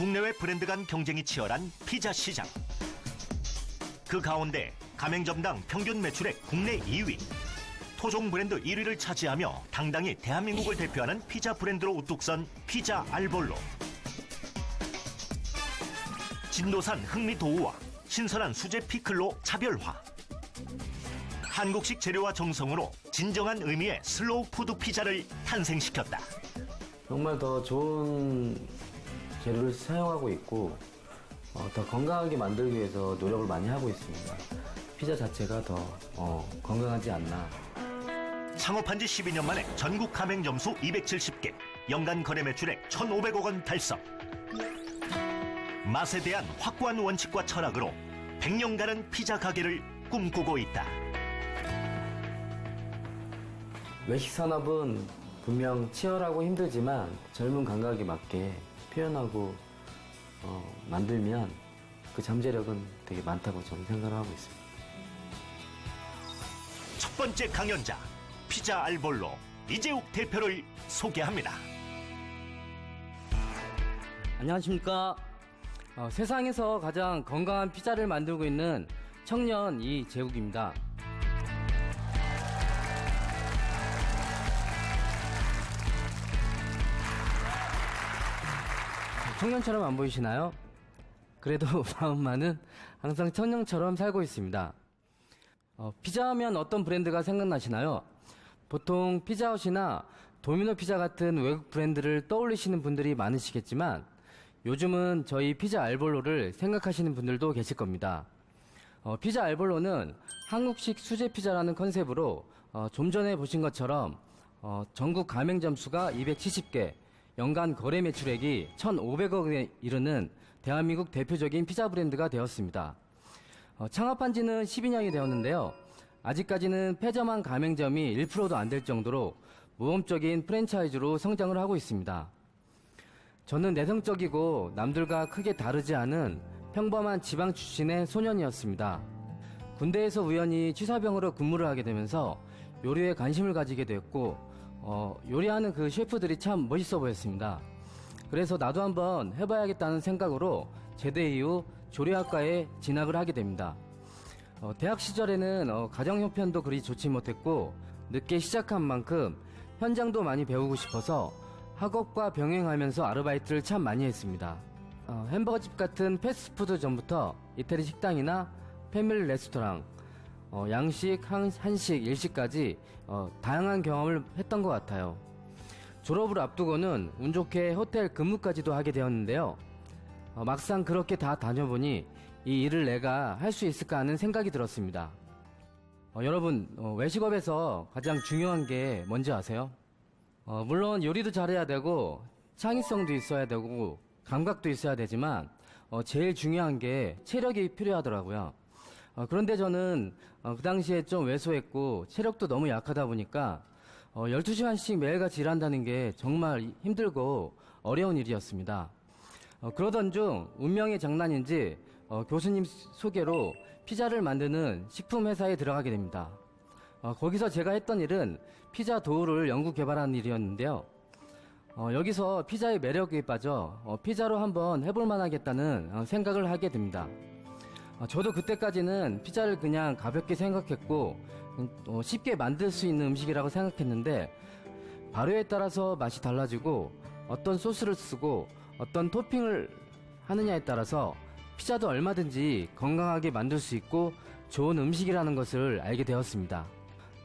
국내외 브랜드 간 경쟁이 치열한 피자 시장. 그 가운데 가맹점당 평균 매출액 국내 2위, 토종 브랜드 1위를 차지하며 당당히 대한민국을 대표하는 피자 브랜드로 우뚝 선 피자 알볼로. 진도산 흑미도우와 신선한 수제 피클로 차별화. 한국식 재료와 정성으로 진정한 의미의 슬로우 푸드 피자를 탄생시켰다. 정말 더 좋은 재료를 사용하고 있고 더 건강하게 만들기 위해서 노력을 많이 하고 있습니다. 피자 자체가 더 건강하지 않나. 창업한 지 12년 만에 전국 가맹점 수 270개, 연간 거래 매출액 1,500억 원 달성. 맛에 대한 확고한 원칙과 철학으로 100년가는 피자 가게를 꿈꾸고 있다. 외식 산업은 분명 치열하고 힘들지만 젊은 감각에 맞게 표현하고 만들면 그 잠재력은 되게 많다고 저는 생각을 하고 있습니다. 첫 번째 강연자, 피자 알볼로 이재욱 대표를 소개합니다. 안녕하십니까. 세상에서 가장 건강한 피자를 만들고 있는 청년 이재욱입니다. 청년처럼 안 보이시나요? 그래도 마음만은 항상 청년처럼 살고 있습니다. 피자 하면 어떤 브랜드가 생각나시나요? 보통 피자헛이나 도미노 피자 같은 외국 브랜드를 떠올리시는 분들이 많으시겠지만 요즘은 저희 피자 알볼로를 생각하시는 분들도 계실 겁니다. 피자 알볼로는 한국식 수제 피자라는 컨셉으로 좀 전에 보신 것처럼 전국 가맹점 수가 270개, 연간 거래 매출액이 1,500억에 이르는 대한민국 대표적인 피자 브랜드가 되었습니다. 창업한 지는 12년이 되었는데요. 아직까지는 폐점한 가맹점이 1%도 안 될 정도로 모험적인 프랜차이즈로 성장을 하고 있습니다. 저는 내성적이고 남들과 크게 다르지 않은 평범한 지방 출신의 소년이었습니다. 군대에서 우연히 취사병으로 근무를 하게 되면서 요리에 관심을 가지게 되었고 요리하는 그 셰프들이 참 멋있어 보였습니다. 그래서 나도 한번 해봐야겠다는 생각으로 제대 이후 조리학과에 진학을 하게 됩니다. 대학 시절에는 가정 형편도 그리 좋지 못했고 늦게 시작한 만큼 현장도 많이 배우고 싶어서 학업과 병행하면서 아르바이트를 참 많이 했습니다. 햄버거집 같은 패스트푸드점부터 이태리 식당이나 패밀리 레스토랑, 양식, 한식, 일식까지 다양한 경험을 했던 것 같아요. 졸업을 앞두고는 운 좋게 호텔 근무까지도 하게 되었는데요. 막상 그렇게 다 다녀보니 이 일을 내가 할 수 있을까 하는 생각이 들었습니다. 여러분, 외식업에서 가장 중요한 게 뭔지 아세요? 물론 요리도 잘해야 되고 창의성도 있어야 되고 감각도 있어야 되지만 제일 중요한 게 체력이 필요하더라고요. 그런데 저는 그 당시에 좀 왜소했고 체력도 너무 약하다 보니까 12시간씩 매일같이 일한다는 게 정말 힘들고 어려운 일이었습니다. 그러던 중 운명의 장난인지 교수님 소개로 피자를 만드는 식품 회사에 들어가게 됩니다. 거기서 제가 했던 일은 피자 도우를 연구 개발하는 일이었는데요. 여기서 피자의 매력에 빠져 피자로 한번 해볼 만하겠다는 생각을 하게 됩니다. 저도 그때까지는 피자를 그냥 가볍게 생각했고 쉽게 만들 수 있는 음식이라고 생각했는데 발효에 따라서 맛이 달라지고 어떤 소스를 쓰고 어떤 토핑을 하느냐에 따라서 피자도 얼마든지 건강하게 만들 수 있고 좋은 음식이라는 것을 알게 되었습니다.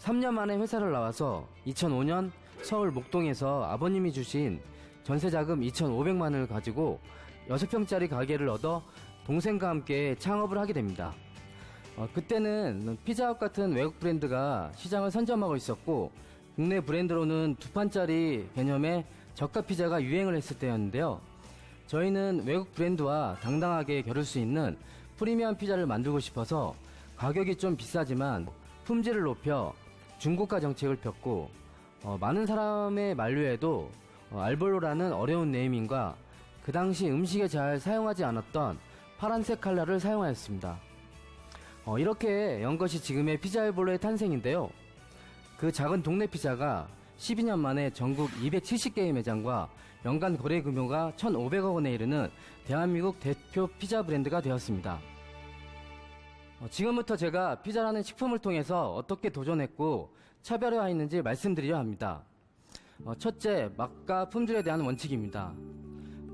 3년 만에 회사를 나와서 2005년 서울 목동에서 아버님이 주신 전세자금 2,500만 원을 가지고 6평짜리 가게를 얻어 동생과 함께 창업을 하게 됩니다. 그때는 피자헛 같은 외국 브랜드가 시장을 선점하고 있었고 국내 브랜드로는 2판짜리 개념의 저가 피자가 유행을 했을 때였는데요. 저희는 외국 브랜드와 당당하게 겨룰 수 있는 프리미엄 피자를 만들고 싶어서 가격이 좀 비싸지만 품질을 높여 중고가 정책을 폈고 많은 사람의 만류에도 알볼로라는 어려운 네이밍과 그 당시 음식에 잘 사용하지 않았던 파란색 칼라를 사용하였습니다. 이렇게 연 것이 지금의 피자 알볼로의 탄생인데요. 그 작은 동네 피자가 12년 만에 전국 270개의 매장과 연간 거래 규모가 1,500억 원에 이르는 대한민국 대표 피자 브랜드가 되었습니다. 지금부터 제가 피자라는 식품을 통해서 어떻게 도전했고 차별화했는지 말씀드리려 합니다. 첫째, 맛과 품질에 대한 원칙입니다.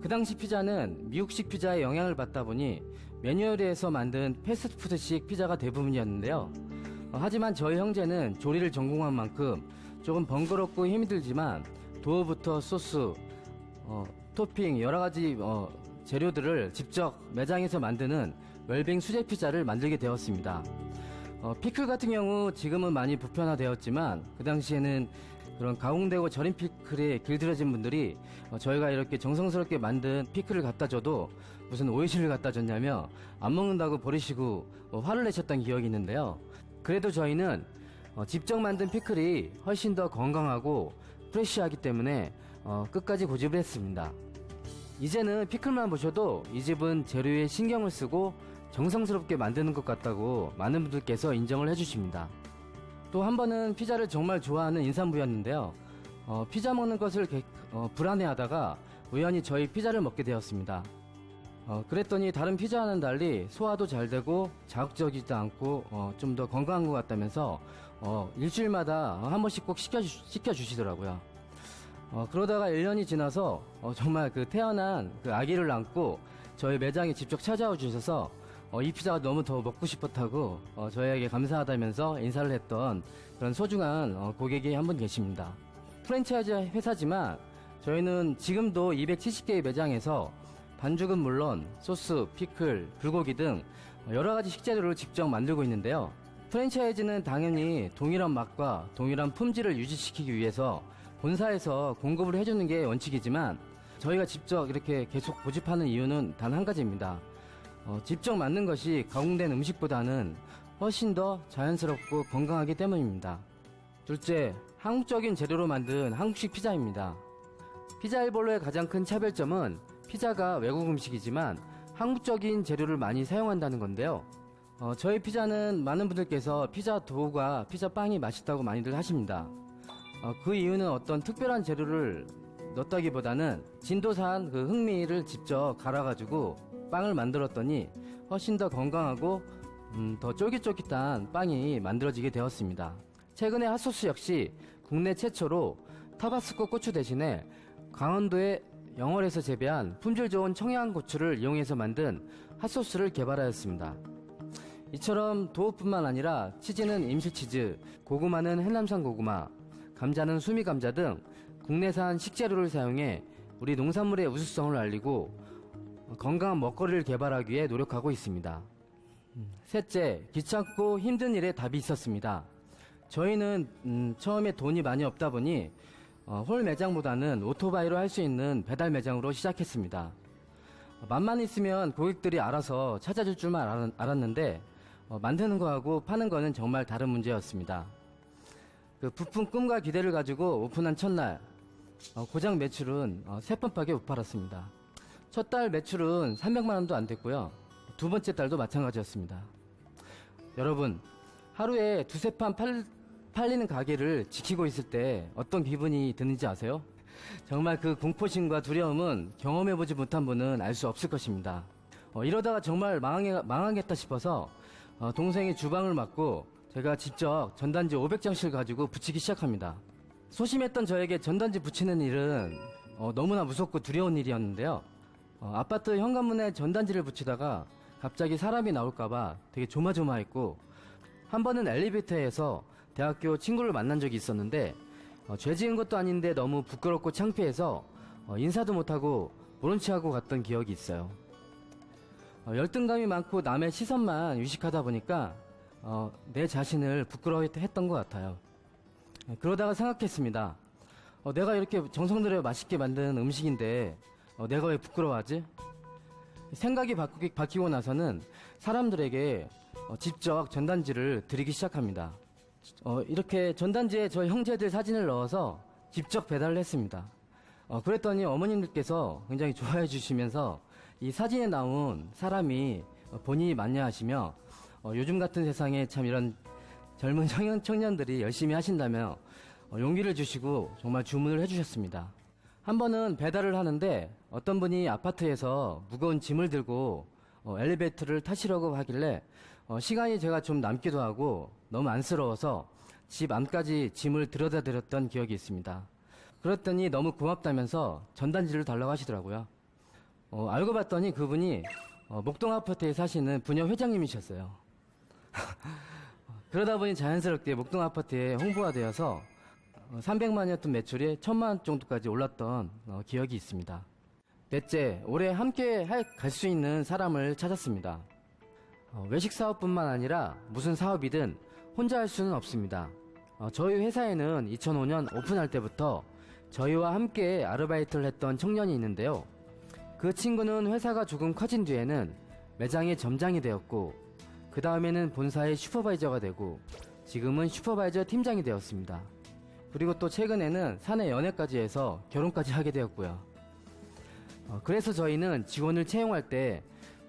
그 당시 피자는 미국식 피자의 영향을 받다 보니 매뉴얼에서 만든 패스트푸드식 피자가 대부분이었는데요. 하지만 저희 형제는 조리를 전공한 만큼 조금 번거롭고 힘이 들지만 도우부터 소스, 토핑 여러 가지 재료들을 직접 매장에서 만드는 웰빙 수제 피자를 만들게 되었습니다. 피클 같은 경우 지금은 많이 보편화되었지만 그 당시에는 그런 가공되고 절인 피클에 길들여진 분들이 저희가 이렇게 정성스럽게 만든 피클을 갖다 줘도 무슨 오이시를 갖다 줬냐며 안 먹는다고 버리시고 화를 내셨던 기억이 있는데요. 그래도 저희는 직접 만든 피클이 훨씬 더 건강하고 프레쉬하기 때문에 끝까지 고집을 했습니다. 이제는 피클만 보셔도 이 집은 재료에 신경을 쓰고 정성스럽게 만드는 것 같다고 많은 분들께서 인정을 해주십니다. 또 한 번은 피자를 정말 좋아하는 임산부였는데요. 피자 먹는 것을 불안해하다가 우연히 저희 피자를 먹게 되었습니다. 그랬더니 다른 피자와는 달리 소화도 잘 되고 자극적이지도 않고 좀 더 건강한 것 같다면서 일주일마다 한 번씩 꼭 시켜주시더라고요. 그러다가 1년이 지나서 정말 그 태어난 그 아기를 안고 저희 매장에 직접 찾아와 주셔서 이 피자가 너무 더 먹고 싶었다고 저희에게 감사하다면서 인사를 했던 그런 소중한 고객이 한 분 계십니다. 프랜차이즈 회사지만 저희는 지금도 270개의 매장에서 반죽은 물론 소스, 피클, 불고기 등 여러 가지 식재료를 직접 만들고 있는데요. 프랜차이즈는 당연히 동일한 맛과 동일한 품질을 유지시키기 위해서 본사에서 공급을 해주는 게 원칙이지만 저희가 직접 이렇게 계속 고집하는 이유는 단 한 가지입니다. 직접 만든 것이 가공된 음식보다는 훨씬 더 자연스럽고 건강하기 때문입니다. 둘째, 한국적인 재료로 만든 한국식 피자입니다. 피자일볼로의 가장 큰 차별점은 피자가 외국 음식이지만 한국적인 재료를 많이 사용한다는 건데요. 저희 피자는 많은 분들께서 피자 도우가 피자 빵이 맛있다고 많이들 하십니다. 그 이유는 어떤 특별한 재료를 넣었다기보다는 진도산 그 흑미를 직접 갈아가지고 빵을 만들었더니 훨씬 더 건강하고 더 쫄깃쫄깃한 빵이 만들어지게 되었습니다. 최근에 핫소스 역시 국내 최초로 타바스코 고추 대신에 강원도의 영월에서 재배한 품질 좋은 청양고추를 이용해서 만든 핫소스를 개발하였습니다. 이처럼 도우뿐만 아니라 치즈는 임실치즈, 고구마는 해남산 고구마, 감자는 수미감자 등 국내산 식재료를 사용해 우리 농산물의 우수성을 알리고 건강한 먹거리를 개발하기 위해 노력하고 있습니다. 셋째, 귀찮고 힘든 일에 답이 있었습니다. 저희는 처음에 돈이 많이 없다 보니 홀 매장보다는 오토바이로 할 수 있는 배달 매장으로 시작했습니다. 맘만 있으면 고객들이 알아서 찾아줄 줄만 알았는데 만드는 거하고 파는 거는 정말 다른 문제였습니다. 그 부푼 꿈과 기대를 가지고 오픈한 첫날 고작 매출은 3번 밖에 못 팔았습니다. 첫 달 매출은 300만 원도 안 됐고요. 두 번째 달도 마찬가지였습니다. 여러분, 하루에 두세 판 팔리는 가게를 지키고 있을 때 어떤 기분이 드는지 아세요? 정말 그 공포심과 두려움은 경험해보지 못한 분은 알 수 없을 것입니다. 이러다가 정말 망하겠다 싶어서 동생이 주방을 맡고 제가 직접 전단지 500장씩 가지고 붙이기 시작합니다. 소심했던 저에게 전단지 붙이는 일은 너무나 무섭고 두려운 일이었는데요. 아파트 현관문에 전단지를 붙이다가 갑자기 사람이 나올까봐 되게 조마조마했고 한 번은 엘리베이터에서 대학교 친구를 만난 적이 있었는데 죄 지은 것도 아닌데 너무 부끄럽고 창피해서 인사도 못하고 모른 체하고 갔던 기억이 있어요. 열등감이 많고 남의 시선만 의식하다 보니까 내 자신을 부끄러워했던 것 같아요. 그러다가 생각했습니다. 내가 이렇게 정성 들여 맛있게 만든 음식인데 내가 왜 부끄러워하지? 생각이 바뀌고 나서는 사람들에게 직접 전단지를 드리기 시작합니다. 이렇게 전단지에 저희 형제들 사진을 넣어서 직접 배달을 했습니다. 그랬더니 어머님들께서 굉장히 좋아해 주시면서 이 사진에 나온 사람이 본인이 맞냐 하시며 요즘 같은 세상에 참 이런 젊은 청년들이 열심히 하신다며 용기를 주시고 정말 주문을 해주셨습니다. 한 번은 배달을 하는데 어떤 분이 아파트에서 무거운 짐을 들고 엘리베이터를 타시려고 하길래 시간이 제가 좀 남기도 하고 너무 안쓰러워서 집 안까지 짐을 들여다 드렸던 기억이 있습니다. 그랬더니 너무 고맙다면서 전단지를 달라고 하시더라고요. 알고 봤더니 그분이 목동 아파트에 사시는 부녀 회장님이셨어요. 그러다 보니 자연스럽게 목동 아파트에 홍보가 되어서 300만이었던 매출이 1000만 원 정도까지 올랐던 기억이 있습니다. 넷째, 올해 함께 갈 수 있는 사람을 찾았습니다. 외식 사업뿐만 아니라 무슨 사업이든 혼자 할 수는 없습니다. 저희 회사에는 2005년 오픈할 때부터 저희와 함께 아르바이트를 했던 청년이 있는데요. 그 친구는 회사가 조금 커진 뒤에는 매장의 점장이 되었고 그 다음에는 본사의 슈퍼바이저가 되고 지금은 슈퍼바이저 팀장이 되었습니다. 그리고 또 최근에는 사내 연애까지 해서 결혼까지 하게 되었고요. 그래서 저희는 직원을 채용할 때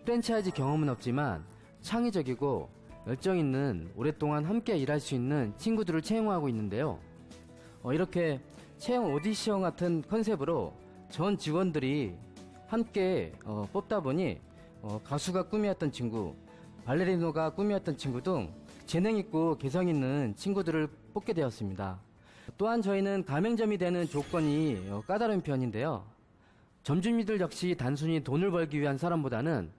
프랜차이즈 경험은 없지만 창의적이고 열정 있는 오랫동안 함께 일할 수 있는 친구들을 채용하고 있는데요. 이렇게 채용 오디션 같은 컨셉으로 전 직원들이 함께 뽑다 보니 가수가 꿈이었던 친구, 발레리노가 꿈이었던 친구 등 재능 있고 개성 있는 친구들을 뽑게 되었습니다. 또한 저희는 가맹점이 되는 조건이 까다로운 편인데요. 점주님들 역시 단순히 돈을 벌기 위한 사람보다는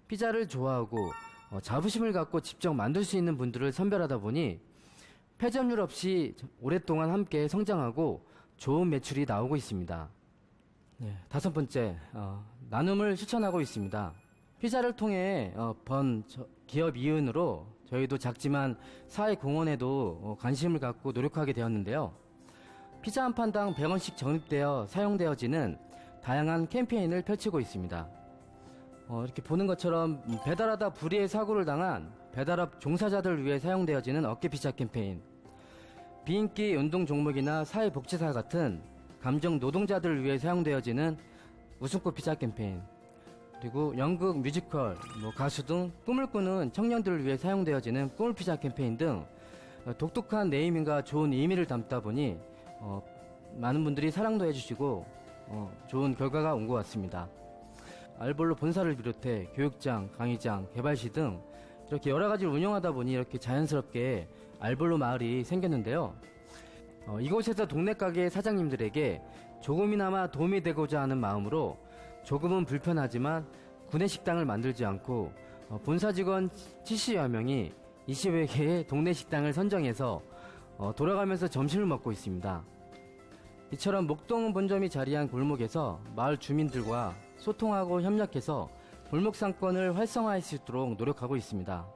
피자를 좋아하고 자부심을 갖고 직접 만들 수 있는 분들을 선별하다 보니 폐점률 없이 오랫동안 함께 성장하고 좋은 매출이 나오고 있습니다. 네, 5번째, 나눔을 실천하고 있습니다. 피자를 통해 번 기업 이윤으로 저희도 작지만 사회 공헌에도 관심을 갖고 노력하게 되었는데요. 피자 한 판당 100원씩 적립되어 사용되어지는 다양한 캠페인을 펼치고 있습니다. 이렇게 보는 것처럼 배달하다 불의의 사고를 당한 배달업 종사자들을 위해 사용되어지는 어깨피자 캠페인, 비인기 운동 종목이나 사회복지사 같은 감정 노동자들을 위해 사용되어지는 웃음꽃 피자 캠페인, 그리고 연극, 뮤지컬, 가수 등 꿈을 꾸는 청년들을 위해 사용되어지는 꿈을 피자 캠페인 등 독특한 네이밍과 좋은 의미를 담다 보니 많은 분들이 사랑도 해주시고 좋은 결과가 온 것 같습니다. 알볼로 본사를 비롯해 교육장, 강의장, 개발시 등 이렇게 여러 가지를 운영하다 보니 이렇게 자연스럽게 알볼로 마을이 생겼는데요. 이곳에서 동네 가게 사장님들에게 조금이나마 도움이 되고자 하는 마음으로 조금은 불편하지만 구내식당을 만들지 않고 본사 직원 70여 명이 20여 개의 동네 식당을 선정해서 돌아가면서 점심을 먹고 있습니다. 이처럼 목동 본점이 자리한 골목에서 마을 주민들과 소통하고 협력해서 골목 상권을 활성화할 수 있도록 노력하고 있습니다.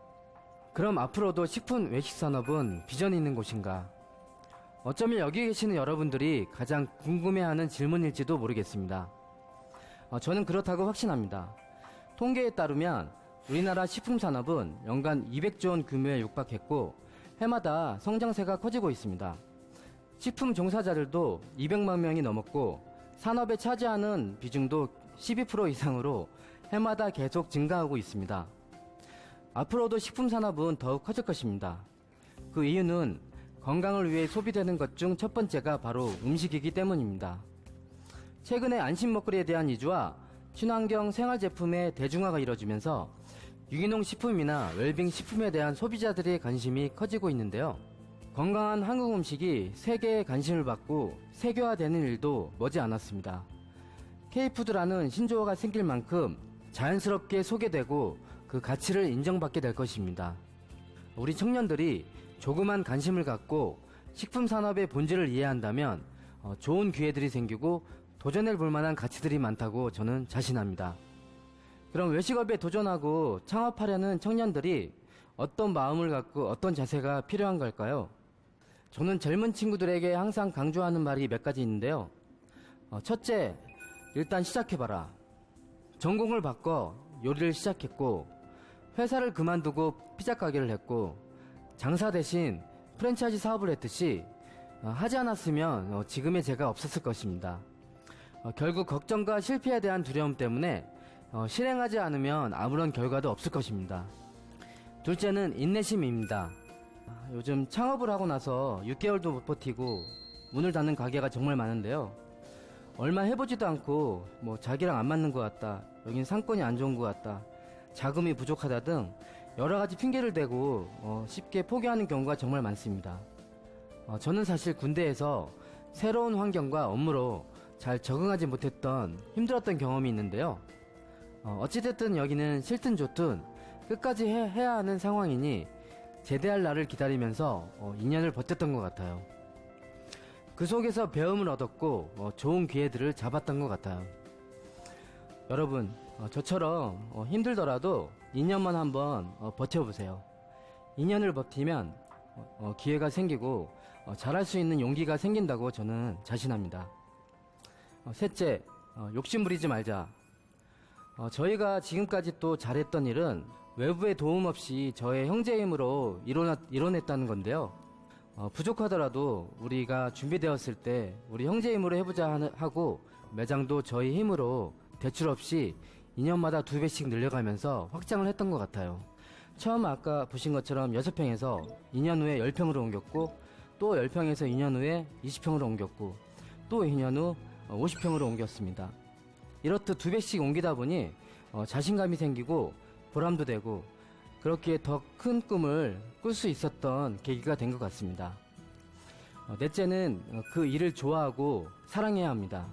그럼 앞으로도 식품 외식 산업은 비전이 있는 곳인가? 어쩌면 여기 계시는 여러분들이 가장 궁금해하는 질문일지도 모르겠습니다. 저는 그렇다고 확신합니다. 통계에 따르면 우리나라 식품 산업은 연간 200조 원 규모에 육박했고 해마다 성장세가 커지고 있습니다. 식품 종사자들도 200만 명이 넘었고 산업에 차지하는 비중도 12% 이상으로 해마다 계속 증가하고 있습니다. 앞으로도 식품 산업은 더욱 커질 것입니다. 그 이유는 건강을 위해 소비되는 것 중 첫 번째가 바로 음식이기 때문입니다. 최근에 안심 먹거리에 대한 이주와 친환경 생활제품의 대중화가 이뤄지면서 유기농 식품이나 웰빙 식품에 대한 소비자들의 관심이 커지고 있는데요. 건강한 한국 음식이 세계의 관심을 받고 세계화되는 일도 머지않았습니다. K푸드라는 신조어가 생길 만큼 자연스럽게 소개되고 그 가치를 인정받게 될 것입니다. 우리 청년들이 조그만 관심을 갖고 식품 산업의 본질을 이해한다면 좋은 기회들이 생기고 도전해 볼 만한 가치들이 많다고 저는 자신합니다. 그럼 외식업에 도전하고 창업하려는 청년들이 어떤 마음을 갖고 어떤 자세가 필요한 걸까요? 저는 젊은 친구들에게 항상 강조하는 말이 몇 가지 있는데요. 첫째, 일단 시작해봐라. 전공을 바꿔 요리를 시작했고 회사를 그만두고 피자 가게를 했고 장사 대신 프랜차이즈 사업을 했듯이 하지 않았으면 지금의 제가 없었을 것입니다. 결국 걱정과 실패에 대한 두려움 때문에 실행하지 않으면 아무런 결과도 없을 것입니다. 둘째는 인내심입니다. 요즘 창업을 하고 나서 6개월도 못 버티고 문을 닫는 가게가 정말 많은데요. 얼마 해보지도 않고 자기랑 안 맞는 것 같다, 여긴 상권이 안 좋은 것 같다, 자금이 부족하다 등 여러 가지 핑계를 대고 쉽게 포기하는 경우가 정말 많습니다. 저는 사실 군대에서 새로운 환경과 업무로 잘 적응하지 못했던 힘들었던 경험이 있는데요. 어찌됐든 여기는 싫든 좋든 끝까지 해야 하는 상황이니 제대할 날을 기다리면서 2년을 버텼던 것 같아요. 그 속에서 배움을 얻었고 좋은 기회들을 잡았던 것 같아요. 여러분, 저처럼 힘들더라도 2년만 한번 버텨보세요. 2년을 버티면 기회가 생기고 잘할 수 있는 용기가 생긴다고 저는 자신합니다. 셋째, 욕심 부리지 말자. 저희가 지금까지 또 잘했던 일은 외부의 도움 없이 저의 형제의 힘으로 이뤄냈다는 건데요. 부족하더라도 우리가 준비되었을 때 우리 형제의 힘으로 해보자 하고 매장도 저희 힘으로 대출 없이 2년마다 2배씩 늘려가면서 확장을 했던 것 같아요. 처음 아까 보신 것처럼 6평에서 2년 후에 10평으로 옮겼고, 또 10평에서 2년 후에 20평으로 옮겼고, 또 2년 후 50평으로 옮겼습니다. 이렇듯 2배씩 옮기다 보니 자신감이 생기고 보람도 되고, 그렇게 더 큰 꿈을 꿀 수 있었던 계기가 된 것 같습니다. 넷째는 그 일을 좋아하고 사랑해야 합니다.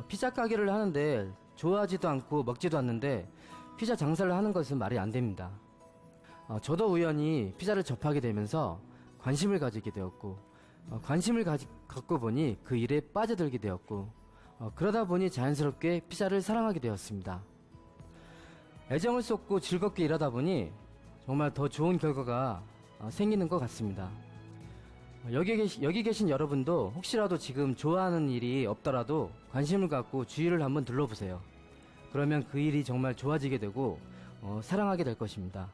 피자 가게를 하는데 좋아하지도 않고 먹지도 않는데 피자 장사를 하는 것은 말이 안 됩니다. 저도 우연히 피자를 접하게 되면서 관심을 가지게 되었고, 관심을 갖고 보니 그 일에 빠져들게 되었고, 그러다 보니 자연스럽게 피자를 사랑하게 되었습니다. 애정을 쏟고 즐겁게 일하다 보니 정말 더 좋은 결과가 생기는 것 같습니다. 여기 계신 여러분도 혹시라도 지금 좋아하는 일이 없더라도 관심을 갖고 주위를 한번 둘러보세요. 그러면 그 일이 정말 좋아지게 되고 사랑하게 될 것입니다.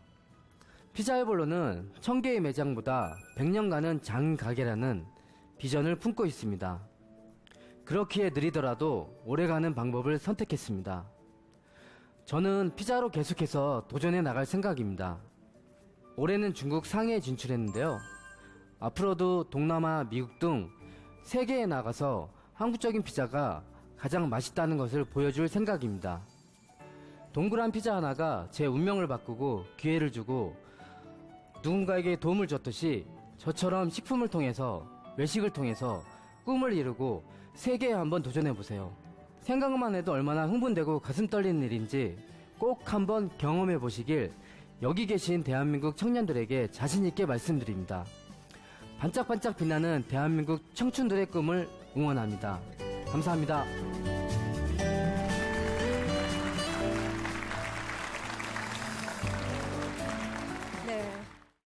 피자해볼로는 1000개의 매장보다 100년간은 장가게라는 비전을 품고 있습니다. 그렇기에 느리더라도 오래가는 방법을 선택했습니다. 저는 피자로 계속해서 도전해 나갈 생각입니다. 올해는 중국 상해에 진출했는데요. 앞으로도 동남아, 미국 등 세계에 나가서 한국적인 피자가 가장 맛있다는 것을 보여줄 생각입니다. 동그란 피자 하나가 제 운명을 바꾸고 기회를 주고 누군가에게 도움을 줬듯이 저처럼 식품을 통해서, 외식을 통해서 꿈을 이루고 세계에 한번 도전해보세요. 생각만 해도 얼마나 흥분되고 가슴 떨리는 일인지 꼭 한번 경험해 보시길 여기 계신 대한민국 청년들에게 자신있게 말씀드립니다. 반짝반짝 빛나는 대한민국 청춘들의 꿈을 응원합니다. 감사합니다.